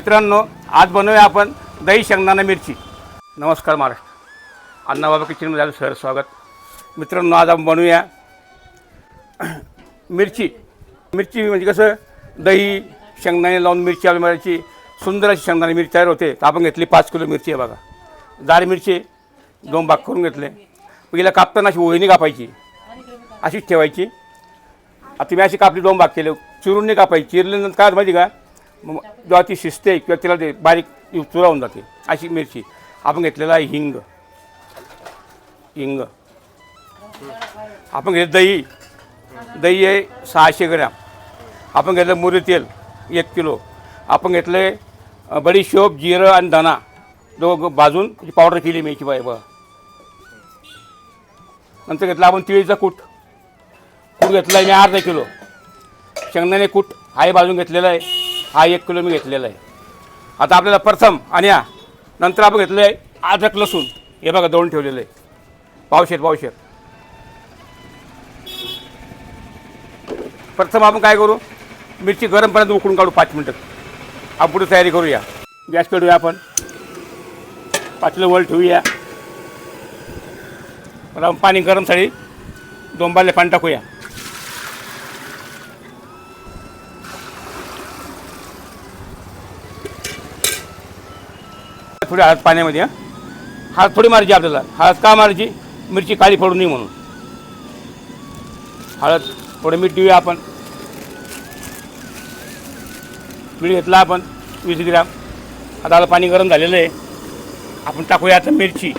मित्रांनो, आज बनवूया आपण दही शेंगदाणा मिरची. नमस्कार महाराष्ट्र, अण्णाबाबा किचनमध्ये आपलं सर स्वागत. मित्रांनो, आज आपण बनवूया मिरची. मिरची म्हणजे कसं दही शेंगदाणे लावून मिरची आपल्या मिरची सुंदर अशी शेंगदाणे मिरची तयार होते. तर आपण घेतली 5 किलो मिरची आहे बघा. जाड मिरची 2 भाग करून घेतले. पहिला कापताना अशी ओळीने कापायची, अशीच ठेवायची. आता तुम्ही अशी कापली 2 भाग केले, चिरून नाही कापायची. चिरल्यानंतर काय माहिती का, मग जेव्हा ती शिजते किंवा तिला ते बारीक चुरावून जाते. अशी मिरची आपण घेतलेला आहे. हिंग आपण घेतलं. दही आहे 600 ग्रॅम. आपण घेतलं मोहरी तेल 1 किलो. आपण घेतले बडीशोप, जिरं आणि धना दोघं भाजून त्याची पावडर केली मेथी बघा. नंतर घेतला आपण तिळीचा कूट घेतला आहे मी अर्धा किलो. शेंगदाणे कूट हाही भाजून घेतलेला आहे, हा 1 किलो मी घेतलेला आहे. आता आपल्याला प्रथम आणि नंतर आपण घेतलं आहे अद्रक लसूण, हे बघा दळून ठेवलेलं आहे पावशेर. प्रथम आपण काय करू, मिरची गरमपर्यंत उकळून काढू 5 मिनटं. आपण पुढे तयारी करूया. गॅस पेटूया, आपण पातेलं वर ठेवूया. आपण पाणी गरमसाठी 2 बादल्या पाणी टाकूया. थोडी हळद पाण्यामध्ये. हळद थोडी मारायची आपल्याला. हळद का मारायची, मिरची काळी पडू नये म्हणून. हळद थोडं मीठ देऊया आपण. मीठ घेतला आपण 20 ग्रॅम. आता पाणी गरम झालेलं आहे. आपण टाकूया आता मिरची.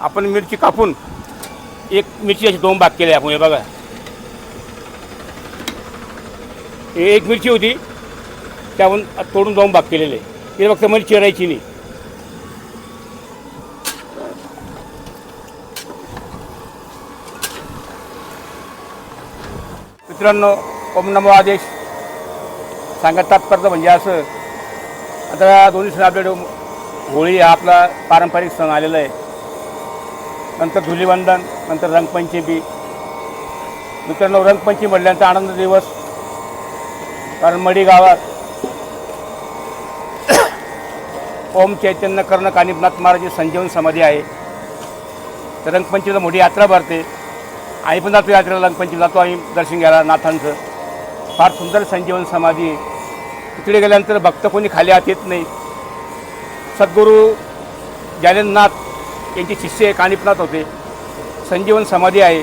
आपण मिरची कापून एक मिरची अशी 2 भाग केले आपण. हे बघा, एक मिरची होती त्याहून तोडून 2 भाग केलेले. हे फक्त मिरची चिरायची नाही. मित्रांनो, ओम नमो आदेश सांगत तात्पर्य म्हणजे असं. आता 2 दिवसांनी आपल्याकडे होळी हा आपला पारंपरिक सण आलेला आहे. नंतर धुलीवंदन, नंतर रंगपंचमी. मित्रांनो, रंगपंचमी म्हटल्यानंतर आनंद दिवस. कारण मडी गावात ओम चैतन्य कर्ण कानिपनाथ महाराजांची संजीवन समाधी आहे. तर रंगपंचमीला मोठी यात्रा भरते. आम्ही पण जातो यात्रेला, रंगपंचमी जातो आम्ही दर्शन घ्यायला नाथांचं. फार सुंदर संजीवन समाधी आहे. तिकडे गेल्यानंतर भक्त कोणी खाली हात येत नाही. सद्गुरू जानेंद्रनाथ यांचे शिष्य कानिपनाथ होते. संजीवन समाधी आहे.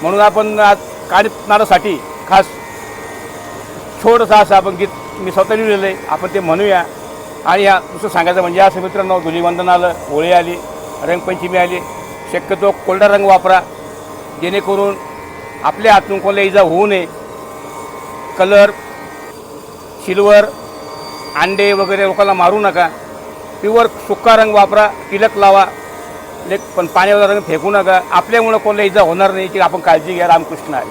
म्हणून आपण आज कानिपनाथासाठी खास छोटंसं असं आपण गीत मी स्वतः लिहिलेलं आहे, आपण ते म्हणूया. आणि ह्या दुसरं सांगायचं म्हणजे असं मित्रांनो, धुलीवंदन आलं, होळी आली, रंगपंचमी आली. शक्यतो कोरडा रंग वापरा, जेणेकरून आपल्या हातून कोणाला इजा होऊ नये. कलर, सिल्वर, अंडे वगैरे लोकांना मारू नका. प्युअर सुका रंग वापरा, तिलक लावा, पण पाण्यावर रंग फेकू नका. आपल्यामुळं कोणाला इजा होणार नाही की आपण काळजी घ्या. रामकृष्ण आहे.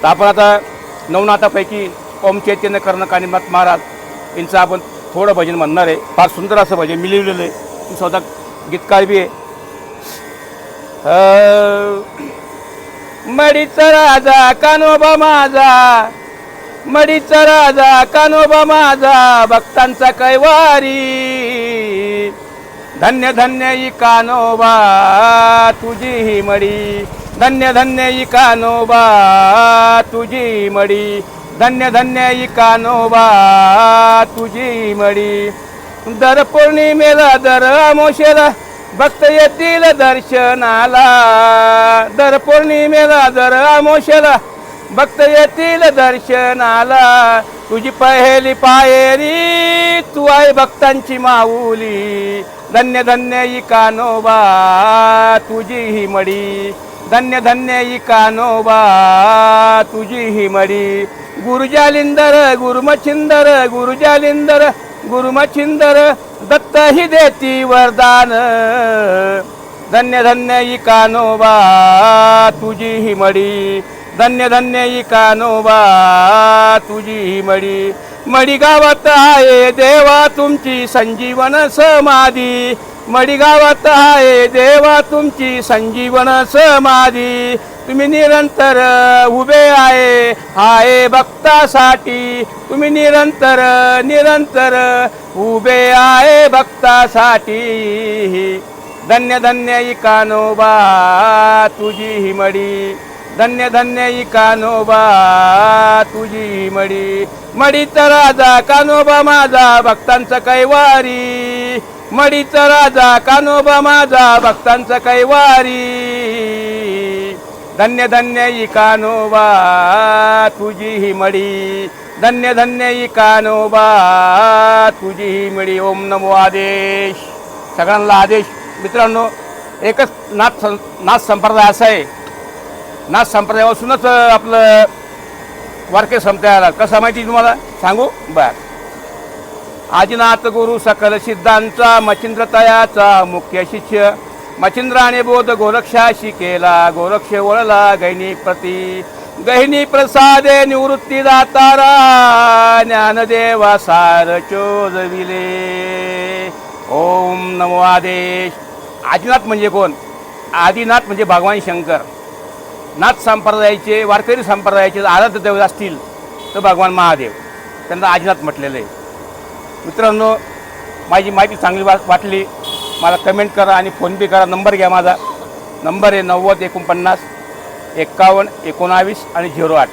तर आपण आता नवनाथापैकी ओम चैतन्य कर्ण कानिपनाथ महाराज यांचं आपण थोडं भजन म्हणणार आहे. फार सुंदर असं भजन मी लिहिलेलं आहे. मी स्वतः गीतकार बी आहे. मडीचा राजा कान्होबा माझा, मडीचा राजा कान्होबा माझा, भक्तांचा कैवारी. धन्य धन्य ई कान्होबा तुझी ही मडी, धन्य धन्य ई कान्होबा तुझी मडी, धन्य धन्य ई कान्होबा तुझी मडी. दर पौर्णिमेला दर अमावस्येला भक्त येतील दर्शनाला, दर पौर्णिमेला दर अमावस्येला भक्त येतील दर्शनाला. तुझी पहिली पायरी तू आहे भक्तांची माऊली. धन्य धन्य ई कान्होबा तुझी ही मडी, धन्य धन्य ई कान्होबा तुझी ही मडी. गुरुजालिंदर गुरुमच्छिंदर, गुरुजालिंदर गुरुमच्छिंदर, दत्त ही देती वरदान. धन्य धन्य ही कानोबा तुझी ही मडी, धन्य धन्य ही कानोबा तुझी ही मडी. मडी गावात आहे देवा तुमची संजीवन समाधी, मडी गावात आहे देवा तुमची संजीवन समाधी. तुम्ही निरंतर उभे आहे भक्तासाठी, तुम्ही निरंतर निरंतर उभे आहे भक्तासाठी. धन्य धन्य ही कानोबा तुझी ही मडी, धन्य धन्य ही कानोबा तुझी ही मडी. मडीचा राजा कानोबा माझा भक्तांचा कैवारी, मडीचा राजा कानोबा माझा भक्तांचा कैवारी. धन्य धन्य ही कानोबा तुझी ही मडी, धन्य धन्य ही कानोबा तुझी ही मडी. ओम नमो आदेश. सगळ्यांना आदेश. मित्रांनो, एकच नाथ संप्रदाय असा आहे, नाथ संप्रदायापासूनच आपलं वारके संपता आला. कसं माहिती तुम्हाला सांगू? बर. आदिनाथ गुरु सकल सिद्धांचा मच्छिंद्रतयाचा मुख्य शिष्य, मच्छिंद्राने बोध गोरक्षाशी केला, गोरक्ष वळला गहिनी प्रती. गहिनी प्रसादे निवृत्ती दातारा, ज्ञानदेवा सार चोजविले. ओम नमो आदेश. आदिनाथ म्हणजे कोण? आदिनाथ म्हणजे भगवान शंकर. नाथ संप्रदायाचे, वारकरी संप्रदायाचे आराध्य दैवत असतील तर भगवान महादेव, त्यांना आदिनाथ म्हटलेलं आहे. मित्रांनो, माझी माहिती चांगली वाटली मला कमेंट करा आणि फोन पे करा. नंबर घ्या. माझा नंबर आहे 90 49 51 19 आणि 08.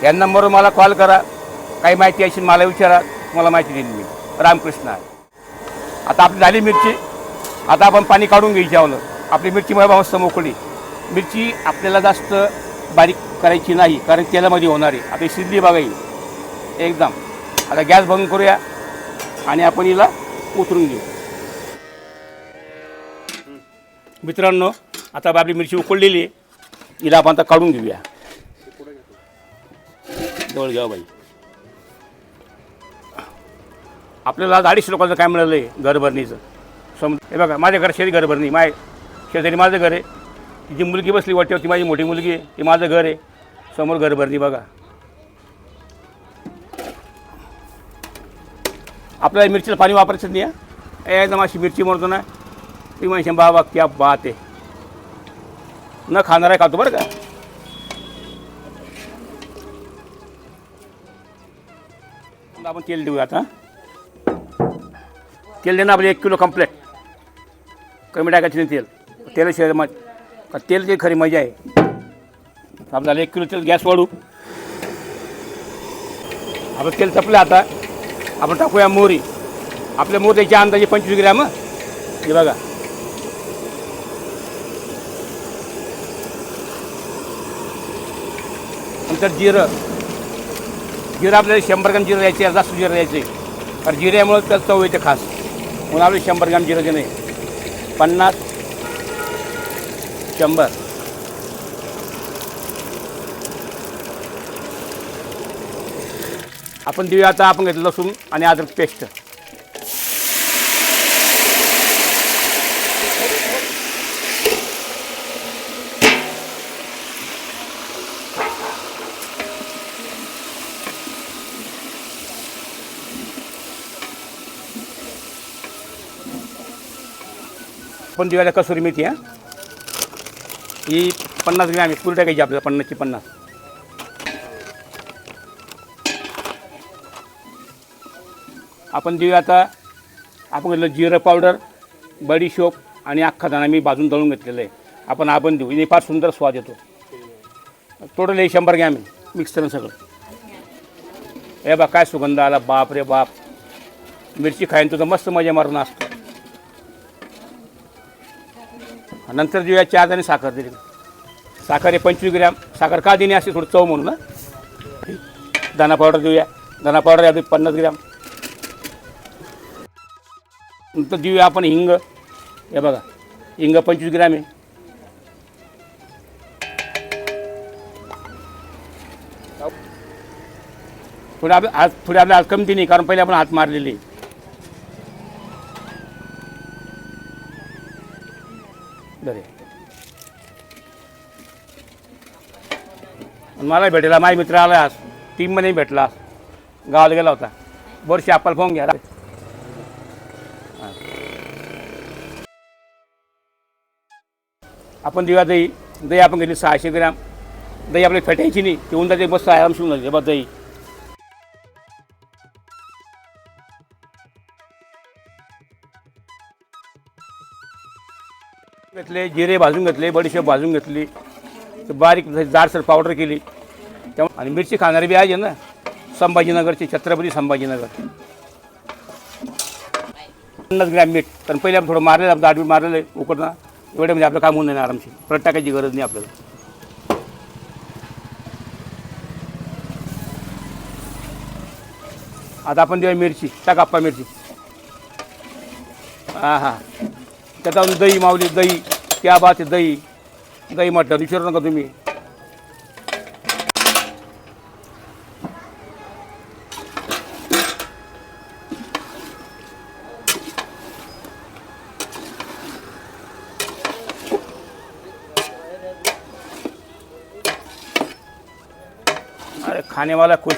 या नंबरवर मला कॉल करा. काही माहिती असेल मला विचारा, तुम्हाला माहिती देईन मी. रामकृष्ण. आता आपली झाली मिरची. आता आपण पाणी काढून घ्यायची. आपली मिरची मला मस्त मोकळी. मिरची आपल्याला जास्त बारीक करायची नाही, कारण तेलामध्ये होणार आहे. आता शिजली बघा ही एकदम. आता गॅस बंद करूया आणि आपण हिला उतरून घेऊ. मित्रांनो, आता आपली मिरची उकळलेली आहे, हिला आपण आता काढून घेऊया. जवळ घ्या बाई. आपल्याला 250 लोकांचं काय मिळालं आहे घरभरणीचं. हे बघा, माझ्या घर शेजारी घरभरणी, शेजारी माझं घर आहे. जी मुलगी बसली वाटेवरती माझी मोठी मुलगी आहे, ती माझं घर आहे. समोर घरभरणी बघा. आपल्याला मिरचीला पाणी वापरायचं नाही आहे. एकदम अशी मिरची म्हणतो ना, ती म्हणजे बाबा क्या बात आहे. न खाणार आहे खातो बरं का. आपण तेल देऊया. आता तेल देणं आपलं 1 किलो कंप्लेट. कमी टाकायचं नाही तेल. तेलाशिवाय मग तेलची खरी मजा आहे. आपल्याला 1 किलो तेल गॅस वाढू. आपलं तेल तपलं. आता आपण टाकूया मोहरी. आपल्या मोहरीच्या अंदाजे 25 ग्रॅम. हे बघा. नंतर जिरं. जिरं आपल्याला 100 ग्रॅम जिरं द्यायचे, जास्त जिरं द्यायचे, कारण जिऱ्यामुळे त्यात चव येते खास. म्हणून आपल्याला 100 ग्रॅम जिरं देणे. 50 100. आपण देऊया. आता आपण घेतलं लसूण आणि अद्रक पेस्ट. आपण देऊया कसुरी मेथी. ही 50 ग्रॅम आहे. पुरी टाकायची आपल्याला. 50 ची 50. आपण देऊया. आता आपण घेतलं जिरं पावडर, बडीशोप आणि अख्खा दाणा मी भाजून तळून घेतलेलं आहे. आपण देऊ. हे फार सुंदर स्वाद येतो. टोटल हे 100 ग्रॅम आहे. मिक्स करून सगळं. हे बा काय सुगंध आला. बाप रे बाप. मिरची खाईन तुझं मस्त मजा मारून असतो. नंतर देऊया 4 दाणे साखर. दिली साखर आहे 25 ग्रॅम. साखर का देणे असते? थोडं चव म्हणून ना. दाणा पावडर देऊया. दाणा पावडर आहे 50 ग्रॅम. नंतर देऊया आपण हिंग. हे बघा, हिंग 25 ग्रॅम आहे. थोडे आपल्या हात कमती नाही, कारण पहिले आपण हात मारलेले. बरे मला भेटायला माझा मित्र आला आज टीममध्ये भेटला, गावाला गेला होता. वर्षी आपल्याला फोन घ्या. आपण देऊया दही. दही आपण घेतली 600 ग्रॅम. दही आपली फेटायची नाही, ती उंदाचे मस्त आराम शिवून झाली. बघ दही घेतले, जिरे भाजून घेतले, बडीशेप भाजून घेतली, बारीक जाडसर पावडर केली. आणि मिरची खाणारी बी आहे ना, संभाजीनगरची, छत्रपती संभाजीनगर. 50 ग्रॅम मीठ. कारण पहिले आपण थोडं मारलेलं, आपण 8 मीठ मारलेलं आहे उकडणं. एवढ्यामध्ये आपलं काम होऊन नाही आरामशी. परत टाकायची गरज नाही आपल्याला. आता आपण देऊया मिरची. टाक आप्पा मिरची. हां हां. त्यात दही मावली. दही क्या बात आहे. दही दही म्हटलं विचारू नका तुम्ही. अरे खाने वाला खुश.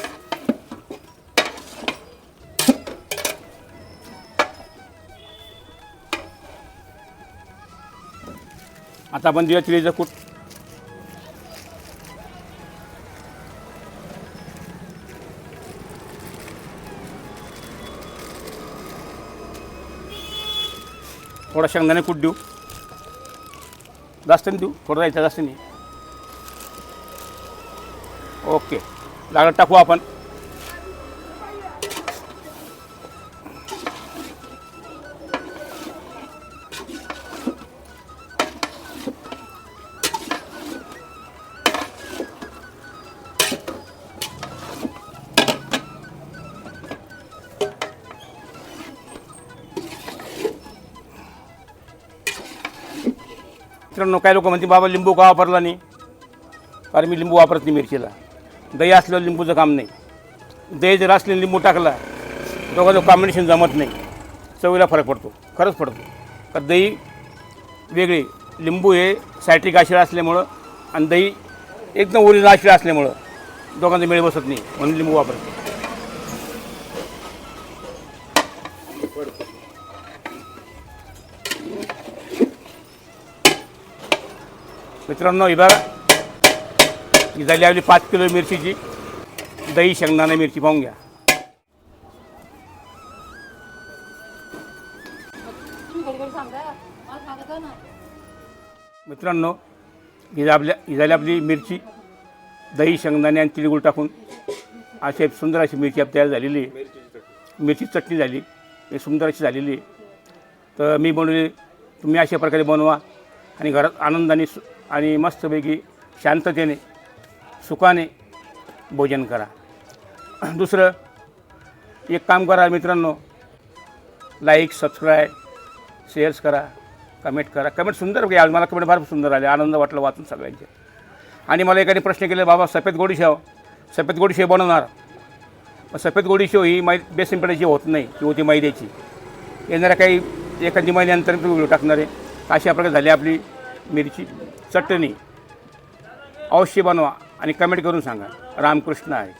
आता आपण देऊया चिलीचं कूट. थोडा शेंगदाणे कूट देऊ. जास्त नाही देऊ, थोडं जायचं, जास्त नाही. ओके, लागत टाकू आपण. मित्रांनो, काही लोक म्हणते बाबा लिंबू का वापरला नाही. कारण मी लिंबू वापरत नाही मिरचीला. दही असल्यावर लिंबूचं काम नाही. दही जर असले लिंबू टाकला, दोघांचं कॉम्बिनेशन जमत नाही, चवीला फरक पडतो. खरंच पडतो. तर दही वेगळी, लिंबू हे सायट्रिक ॲसिड असल्यामुळं आणि दही एकदम ओरिजिनल ॲसिड असल्यामुळं दोघांचा मेळ बसत नाही, म्हणून लिंबू वापरतो. मित्रांनो, ही बघा, ही झाली आपली 5 किलो मिरचीची दही शेंगदाणा मिरची. पाहून घ्या. मित्रांनो, ही झाली आपली मिरची दही शेंगदाणे आणि तिळगुळ टाकून अशी सुंदर अशी मिरची आप तयार झालेली आहे. मिरची चटणी झाली, ही सुंदर अशी झालेली आहे. तर मी बनवली, तुम्ही अशा प्रकारे बनवा आणि घरात आनंदाने आणि मस्तपैकी शांततेने सुखाने भोजन करा. दुसरं एक काम करा मित्रांनो, लाईक, सबस्क्राईब, शेअर्स करा, कमेंट करा. कमेंट सुंदर आज मला कमेंट फार सुंदर आले, आनंद वाटला वाचून सगळ्यांचे. आणि मला एकाने प्रश्न केले, बाबा सफेद गोडी शेव बनवणार. सफेद गोडी शेव ही बेसन पिठाची होत नाही, ती होती मैद्याची. येणाऱ्या काही एखादी महिन्यानंतर मी व्हिडिओ टाकणार आहे. अशा प्रकारे झाली आपली मिरची चटणी. अवश्य बनवा आणि कमेंट करून सांगा. रामकृष्ण आहे.